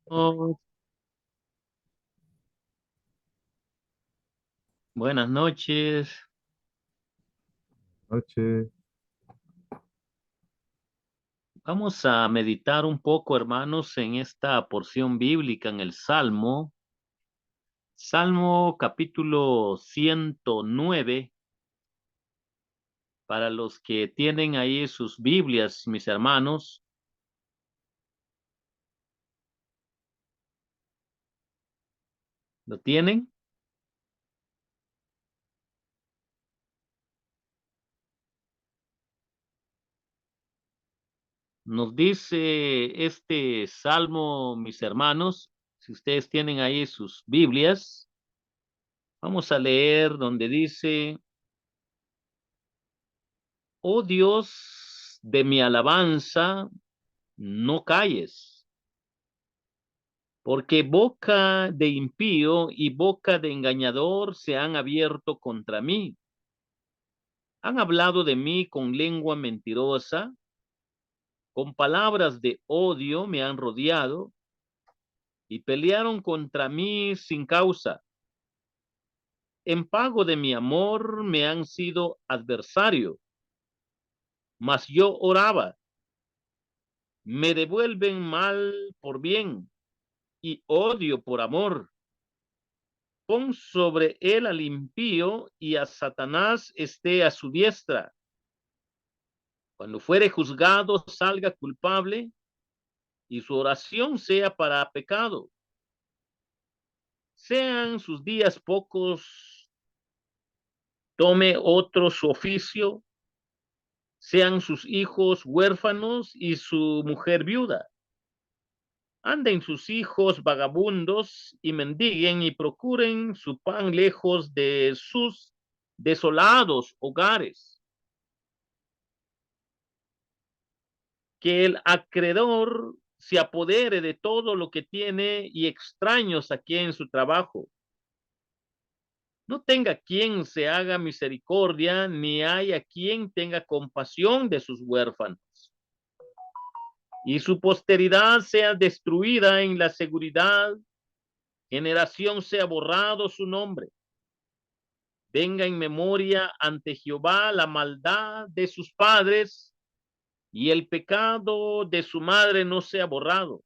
Oh, buenas noches. Noche. Vamos a meditar un poco, hermanos, en esta porción bíblica en el Salmo capítulo 109. Para los que tienen ahí sus Biblias, mis hermanos, ¿lo tienen? Nos dice este salmo, mis hermanos, si ustedes tienen ahí sus Biblias, vamos a leer donde dice: Oh Dios de mi alabanza, no calles, porque boca de impío y boca de engañador se han abierto contra mí. Han hablado de mí con lengua mentirosa, con palabras de odio me han rodeado y pelearon contra mí sin causa. En pago de mi amor me han sido adversario, mas yo oraba, me devuelven mal por bien y odio por amor. Pon sobre él al impío y a Satanás esté a su diestra. Cuando fuere juzgado, salga culpable y su oración sea para pecado. Sean sus días pocos, tome otro su oficio, sean sus hijos huérfanos y su mujer viuda. Anden sus hijos vagabundos y mendiguen y procuren su pan lejos de sus desolados hogares. Que el acreedor se apodere de todo lo que tiene y extraños aquí en su trabajo. No tenga quien se haga misericordia, ni haya quien tenga compasión de sus huérfanos. Y su posteridad sea destruida en la seguridad, generación sea borrado su nombre. Venga en memoria ante Jehová la maldad de sus padres y el pecado de su madre no sea borrado.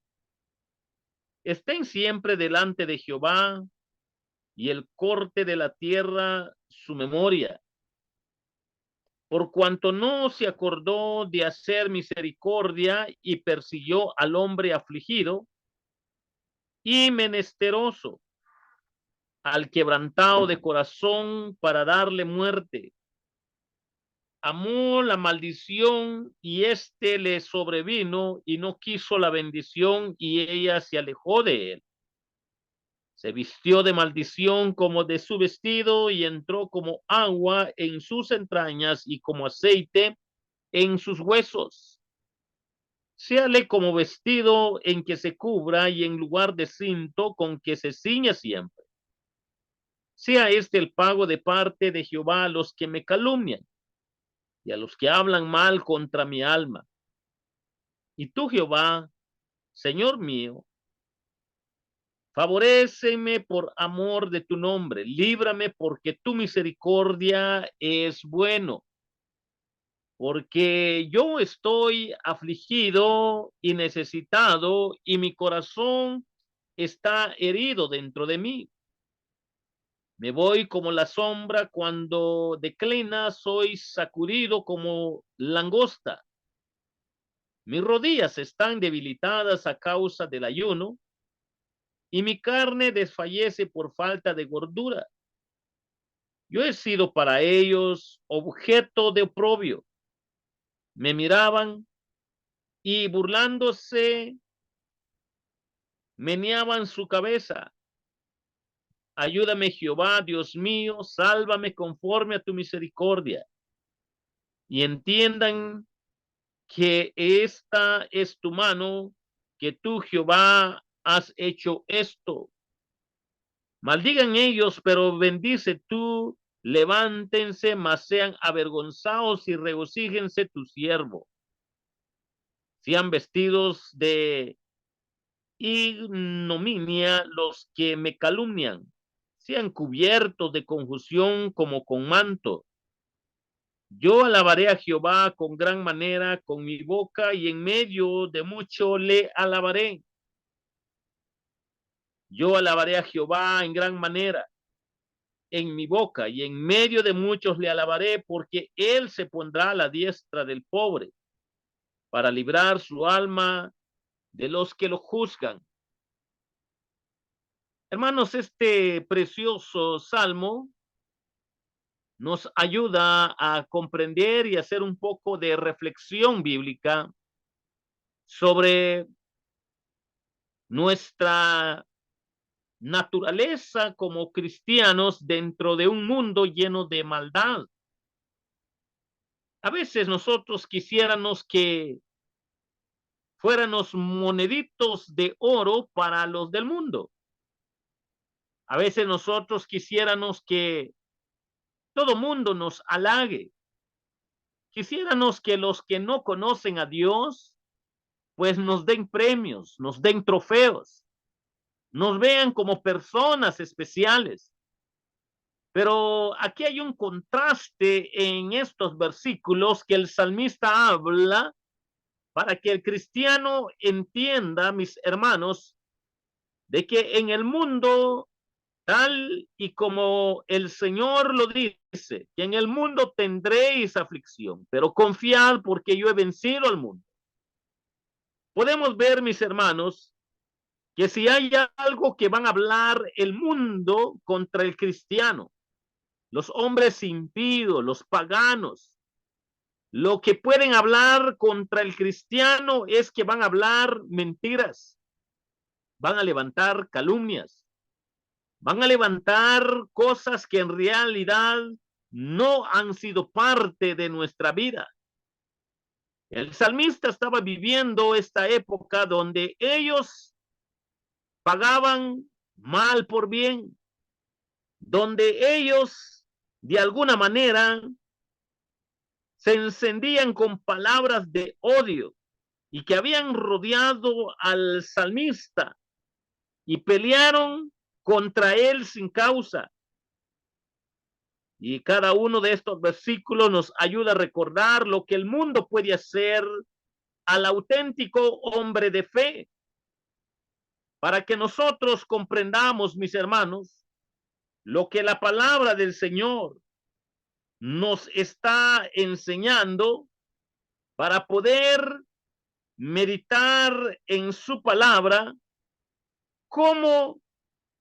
Estén siempre delante de Jehová y el corte de la tierra su memoria. Por cuanto no se acordó de hacer misericordia y persiguió al hombre afligido y menesteroso, al quebrantado de corazón para darle muerte. Amó la maldición y éste le sobrevino y no quiso la bendición y ella se alejó de él. Se vistió de maldición como de su vestido y entró como agua en sus entrañas y como aceite en sus huesos. Séale como vestido en que se cubra y en lugar de cinto con que se ciña siempre. Sea este el pago de parte de Jehová a los que me calumnian y a los que hablan mal contra mi alma. Y tú, Jehová, Señor mío, favoréceme por amor de tu nombre, líbrame porque tu misericordia es bueno, porque yo estoy afligido y necesitado y mi corazón está herido dentro de mí. Me voy como la sombra cuando declina, soy sacudido como langosta. Mis rodillas están debilitadas a causa del ayuno y mi carne desfallece por falta de gordura. Yo he sido para ellos objeto de oprobio. Me miraban y burlándose meneaban su cabeza. Ayúdame, Jehová, Dios mío, sálvame conforme a tu misericordia. Y entiendan que esta es tu mano, que tú, Jehová, has hecho esto. Maldigan ellos, pero bendice tú, levántense, mas sean avergonzados y regocíjense tu siervo. Sean vestidos de ignominia los que me calumnian. Sean cubiertos de confusión como con manto. Yo alabaré a Jehová con gran manera, con mi boca, y en medio de mucho le alabaré. Yo alabaré a Jehová en gran manera, en mi boca, y en medio de muchos le alabaré, porque él se pondrá a la diestra del pobre, para librar su alma de los que lo juzgan. Hermanos, este precioso salmo nos ayuda a comprender y hacer un poco de reflexión bíblica sobre nuestra naturaleza como cristianos dentro de un mundo lleno de maldad. A veces nosotros quisiéramos que fuéramos moneditos de oro para los del mundo. A veces nosotros quisiéramos que todo mundo nos halague. Quisiéramos que los que no conocen a Dios, pues nos den premios, nos den trofeos, nos vean como personas especiales. Pero aquí hay un contraste en estos versículos que el salmista habla para que el cristiano entienda, mis hermanos, de que en el mundo, tal y como el Señor lo dice, que en el mundo tendréis aflicción, pero confiad porque yo he vencido al mundo. Podemos ver, mis hermanos, que si hay algo que van a hablar el mundo contra el cristiano, los hombres impíos, los paganos, lo que pueden hablar contra el cristiano es que van a hablar mentiras, van a levantar calumnias, van a levantar cosas que en realidad no han sido parte de nuestra vida. El salmista estaba viviendo esta época donde ellos pagaban mal por bien, donde ellos de alguna manera se encendían con palabras de odio y que habían rodeado al salmista y pelearon contra él sin causa. Y cada uno de estos versículos nos ayuda a recordar lo que el mundo puede hacer al auténtico hombre de fe. Para que nosotros comprendamos, mis hermanos, lo que la palabra del Señor nos está enseñando para poder meditar en su palabra, como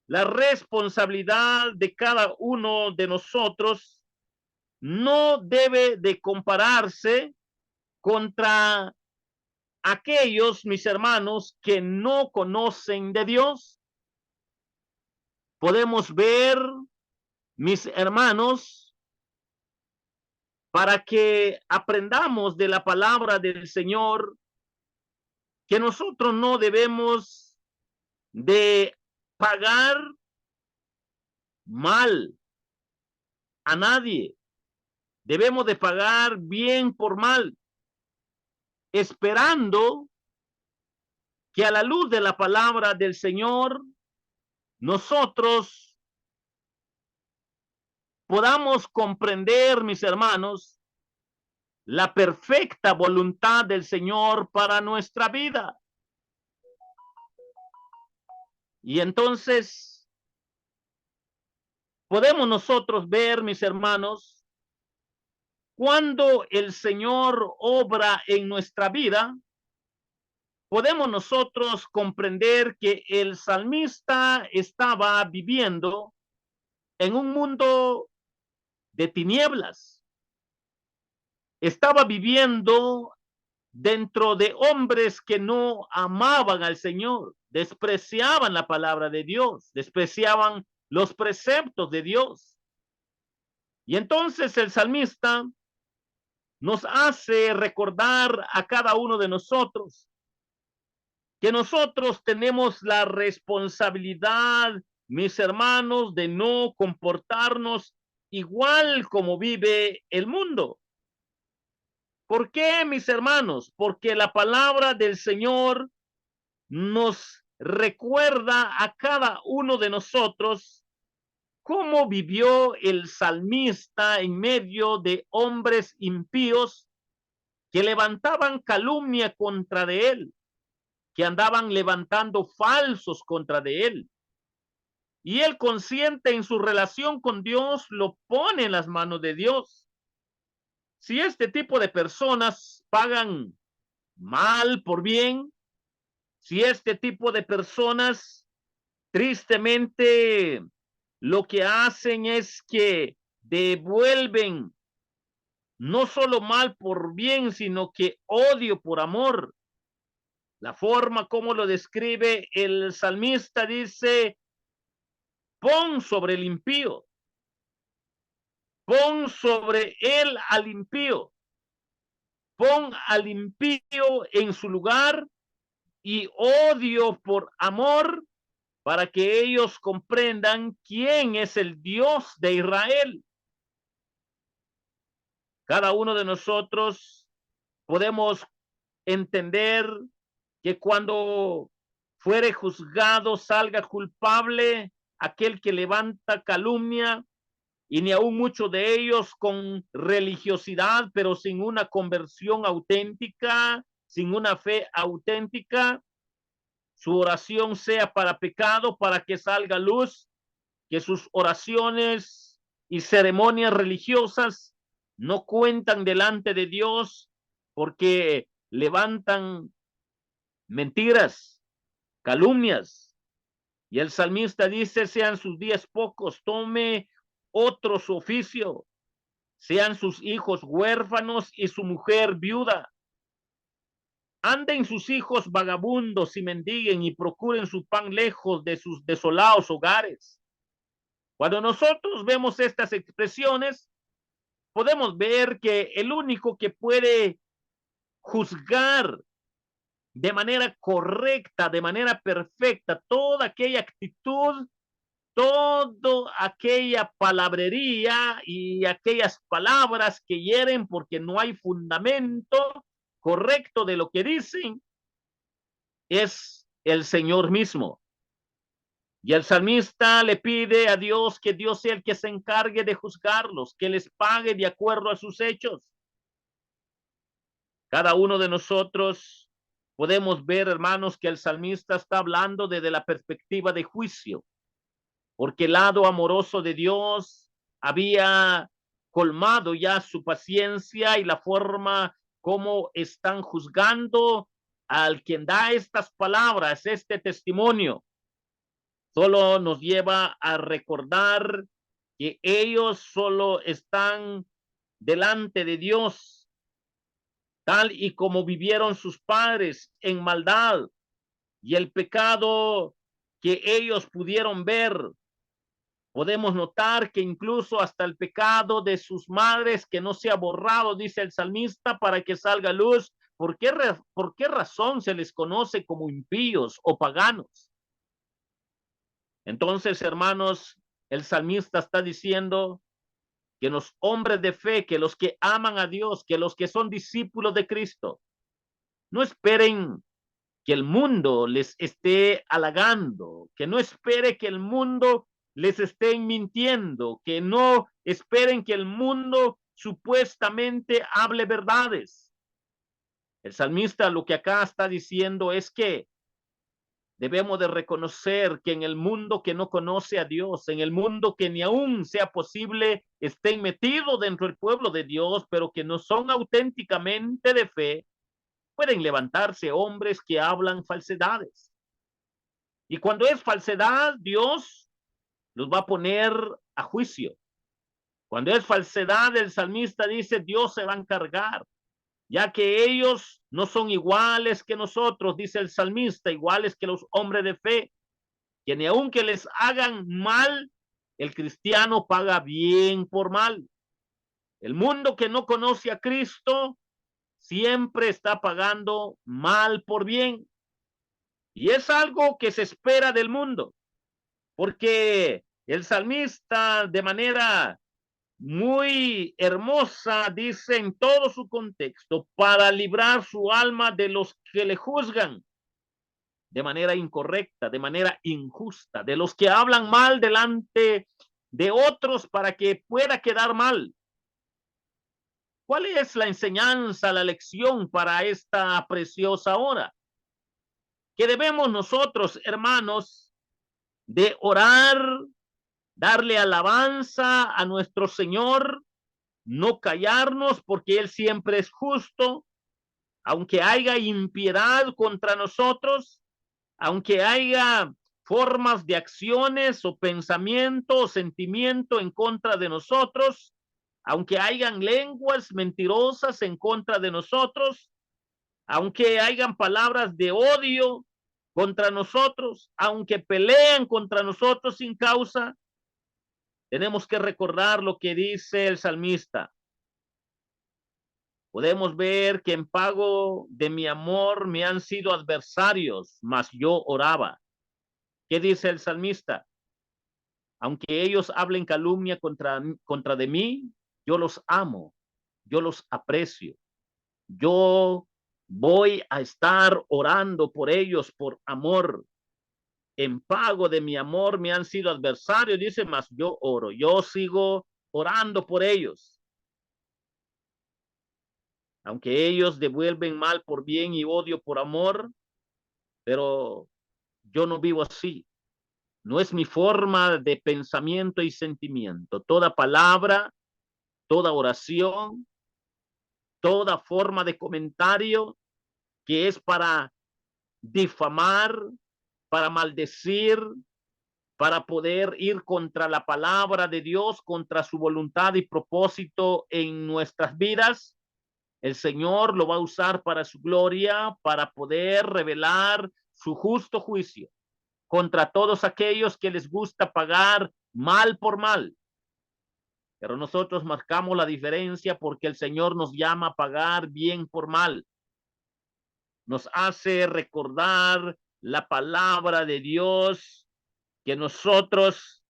la responsabilidad de cada uno de nosotros no debe de compararse contra aquellos, mis hermanos, que no conocen de Dios. Podemos ver, mis hermanos, para que aprendamos de la palabra del Señor, que nosotros no debemos de pagar mal a nadie. Debemos de pagar bien por mal, esperando que a la luz de la palabra del Señor nosotros podamos comprender, mis hermanos, la perfecta voluntad del Señor para nuestra vida. Y entonces podemos nosotros ver, mis hermanos, cuando el Señor obra en nuestra vida, podemos nosotros comprender que el salmista estaba viviendo en un mundo de tinieblas. Estaba viviendo dentro de hombres que no amaban al Señor, despreciaban la palabra de Dios, despreciaban los preceptos de Dios. Y entonces el salmista nos hace recordar a cada uno de nosotros que nosotros tenemos la responsabilidad, mis hermanos, de no comportarnos igual como vive el mundo. ¿Por qué, mis hermanos? Porque la palabra del Señor nos recuerda a cada uno de nosotros cómo vivió el salmista en medio de hombres impíos que levantaban calumnia contra de él, que andaban levantando falsos contra de él. Y él, consciente en su relación con Dios, lo pone en las manos de Dios. Si este tipo de personas pagan mal por bien, si este tipo de personas tristemente lo que hacen es que devuelven no solo mal por bien, sino que odio por amor. La forma como lo describe el salmista dice: pon sobre el impío, pon sobre él al impío, pon al impío en su lugar y odio por amor, para que ellos comprendan quién es el Dios de Israel. Cada uno de nosotros podemos entender que cuando fuere juzgado salga culpable aquel que levanta calumnia, y ni aún muchos de ellos con religiosidad, pero sin una conversión auténtica, sin una fe auténtica. Su oración sea para pecado, para que salga luz, que sus oraciones y ceremonias religiosas no cuentan delante de Dios, porque levantan mentiras, calumnias. Y el salmista dice: sean sus días pocos, tome otro su oficio, sean sus hijos huérfanos y su mujer viuda. Anden sus hijos vagabundos y mendiguen y procuren su pan lejos de sus desolados hogares. Cuando nosotros vemos estas expresiones, podemos ver que el único que puede juzgar de manera correcta, de manera perfecta, toda aquella actitud, toda aquella palabrería y aquellas palabras que hieren porque no hay fundamento correcto de lo que dicen, es el Señor mismo. Y el salmista le pide a Dios que Dios sea el que se encargue de juzgarlos, que les pague de acuerdo a sus hechos. Cada uno de nosotros podemos ver, hermanos, que el salmista está hablando desde la perspectiva de juicio, porque el lado amoroso de Dios había colmado ya su paciencia, y la forma como están juzgando al quien da estas palabras, este testimonio, solo nos lleva a recordar que ellos solo están delante de Dios, tal y como vivieron sus padres en maldad, y el pecado que ellos pudieron ver. Podemos notar que incluso hasta el pecado de sus madres, que no se ha borrado, dice el salmista, para que salga luz. ¿Por qué razón se les conoce como impíos o paganos? Entonces, hermanos, el salmista está diciendo que los hombres de fe, que los que aman a Dios, que los que son discípulos de Cristo, no esperen que el mundo les esté halagando, que no espere que el mundo les esté mintiendo, que no esperen que el mundo supuestamente hable verdades. El salmista lo que acá está diciendo es que debemos de reconocer que en el mundo que no conoce a Dios, en el mundo que ni aún sea posible estén metidos dentro del pueblo de Dios, pero que no son auténticamente de fe, pueden levantarse hombres que hablan falsedades. Y cuando es falsedad, Dios los va a poner a juicio. Cuando es falsedad, el salmista dice: Dios se va a encargar, ya que ellos no son iguales que nosotros, dice el salmista, iguales que los hombres de fe, que ni aunque les hagan mal, el cristiano paga bien por mal. El mundo que no conoce a Cristo siempre está pagando mal por bien. Y es algo que se espera del mundo, porque el salmista, de manera muy hermosa, dice en todo su contexto: para librar su alma de los que le juzgan, de manera incorrecta, de manera injusta, de los que hablan mal delante de otros para que pueda quedar mal. ¿Cuál es la enseñanza, la lección para esta preciosa hora? Que debemos nosotros, hermanos, de orar, darle alabanza a nuestro Señor, no callarnos porque Él siempre es justo, aunque haya impiedad contra nosotros, aunque haya formas de acciones o pensamiento o sentimiento en contra de nosotros, aunque hayan lenguas mentirosas en contra de nosotros, aunque hayan palabras de odio contra nosotros, aunque peleen contra nosotros sin causa, tenemos que recordar lo que dice el salmista. Podemos ver que en pago de mi amor me han sido adversarios, mas yo oraba. ¿Qué dice el salmista? Aunque ellos hablen calumnia contra de mí, yo los amo, yo los aprecio. Yo voy a estar orando por ellos por amor. En pago de mi amor me han sido adversarios, dice, mas yo oro, yo sigo orando por ellos. Aunque ellos devuelven mal por bien y odio por amor, pero yo no vivo así. No es mi forma de pensamiento y sentimiento. Toda palabra, toda oración, toda forma de comentario que es para difamar, para maldecir, para poder ir contra la palabra de Dios, contra su voluntad y propósito en nuestras vidas, el Señor lo va a usar para su gloria, para poder revelar su justo juicio contra todos aquellos que les gusta pagar mal por mal. Pero nosotros marcamos la diferencia porque el Señor nos llama a pagar bien por mal. Nos hace recordar la palabra de Dios, que nosotros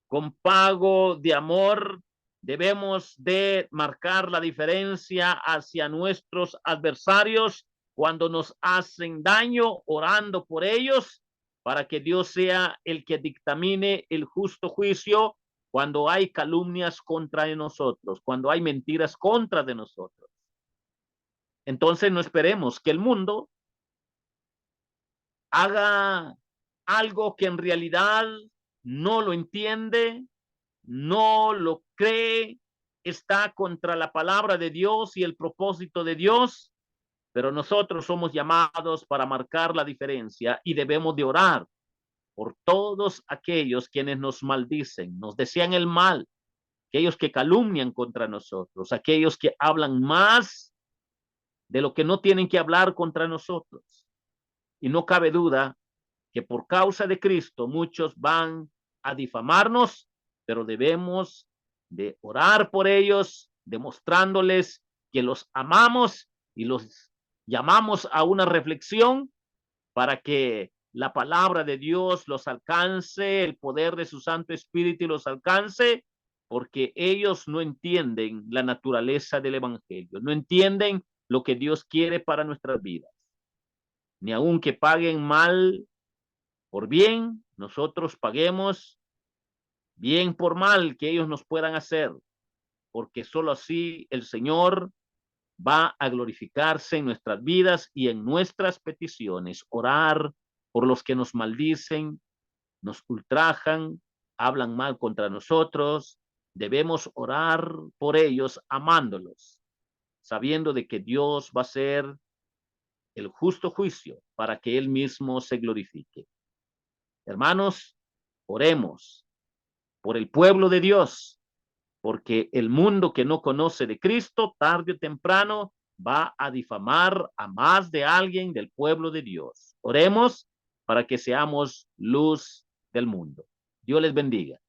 con pago de amor debemos de marcar la diferencia hacia nuestros adversarios cuando nos hacen daño, orando por ellos para que Dios sea el que dictamine el justo juicio cuando hay calumnias contra nosotros, cuando hay mentiras contra de nosotros. Entonces no esperemos que el mundo haga algo que en realidad no lo entiende, no lo cree, está contra la palabra de Dios y el propósito de Dios, pero nosotros somos llamados para marcar la diferencia y debemos de orar por todos aquellos quienes nos maldicen, nos desean el mal, aquellos que calumnian contra nosotros, aquellos que hablan más de lo que no tienen que hablar contra nosotros. Y no cabe duda que por causa de Cristo muchos van a difamarnos, pero debemos de orar por ellos, demostrándoles que los amamos y los llamamos a una reflexión para que la palabra de Dios los alcance, el poder de su Santo Espíritu los alcance, porque ellos no entienden la naturaleza del Evangelio, no entienden lo que Dios quiere para nuestras vidas. Ni aun que paguen mal por bien, nosotros paguemos bien por mal que ellos nos puedan hacer, porque solo así el Señor va a glorificarse en nuestras vidas y en nuestras peticiones. Orar por los que nos maldicen, nos ultrajan, hablan mal contra nosotros. Debemos orar por ellos amándolos, sabiendo de que Dios va a ser el justo juicio para que Él mismo se glorifique. Hermanos, oremos por el pueblo de Dios, porque el mundo que no conoce de Cristo, tarde o temprano, va a difamar a más de alguien del pueblo de Dios. Oremos para que seamos luz del mundo. Dios les bendiga.